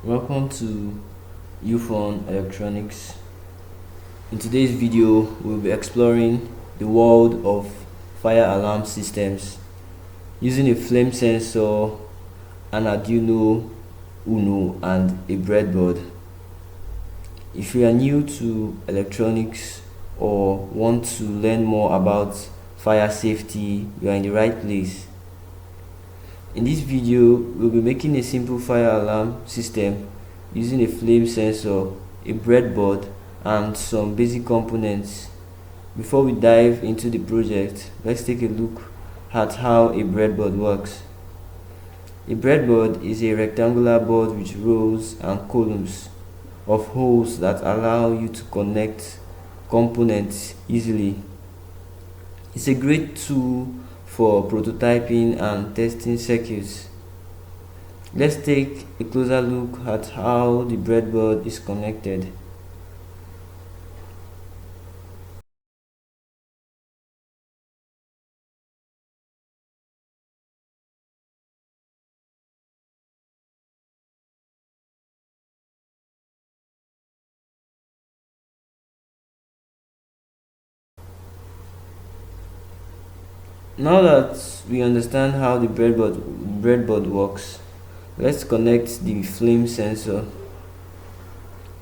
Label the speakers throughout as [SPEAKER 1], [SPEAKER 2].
[SPEAKER 1] Welcome to UFON Electronics. In today's video, we'll be exploring the world of fire alarm systems using a flame sensor, an Arduino Uno, and a breadboard. If you are new to electronics or want to learn more about fire safety, you are in the right place. In this video, we'll be making a simple fire alarm system using a flame sensor, a breadboard, and some basic components. Before we dive into the project, let's take a look at how a breadboard works. A breadboard is a rectangular board with rows and columns of holes that allow you to connect components easily. It's a great tool for prototyping and testing circuits. Let's take a closer look at how the breadboard is connected. Now that we understand how the breadboard works, let's connect the flame sensor.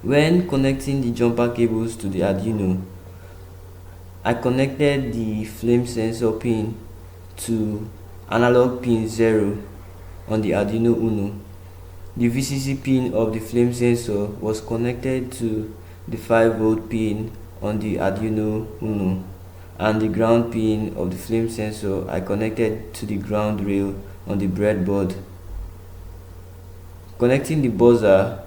[SPEAKER 1] When connecting the jumper cables to the Arduino, I connected the flame sensor pin to analog pin 0 on the Arduino Uno. The VCC pin of the flame sensor was connected to the 5V pin on the Arduino Uno, and the ground pin of the flame sensor I connected to the ground rail on the breadboard. Connecting the buzzer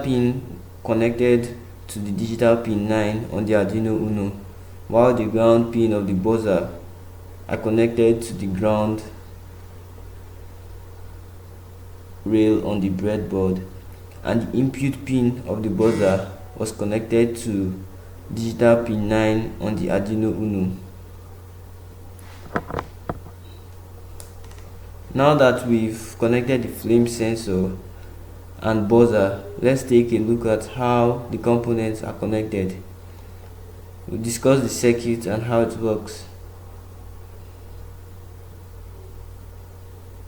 [SPEAKER 1] pin connected to the digital pin 9 on the Arduino Uno, while the ground pin of the buzzer I connected to the ground rail on the breadboard, and the input pin of the buzzer was connected to digital pin 9 on the Arduino Uno. Now that we've connected the flame sensor and buzzer, let's take a look at how the components are connected. We'll discuss the circuit and how it works.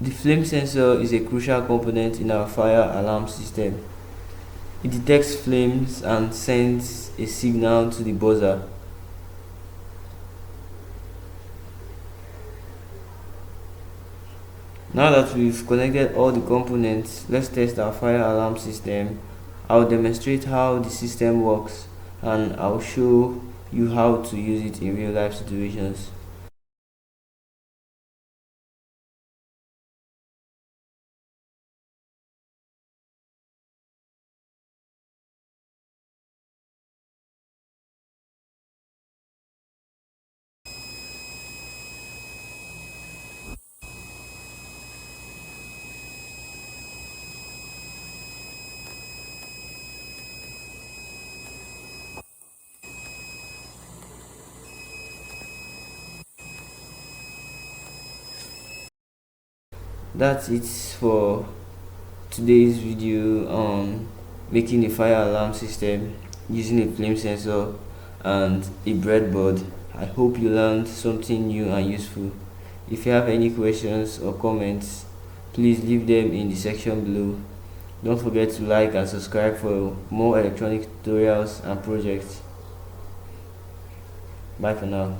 [SPEAKER 1] The flame sensor is a crucial component in our fire alarm system. It detects flames and sends a signal to the buzzer. Now that we've connected all the components, let's test our fire alarm system. I'll demonstrate how the system works, and I'll show you how to use it in real life situations. That's it for today's video on making a fire alarm system using a flame sensor and a breadboard. I hope you learned something new and useful. If you have any questions or comments, please leave them in the section below. Don't forget to like and subscribe for more electronic tutorials and projects. Bye for now.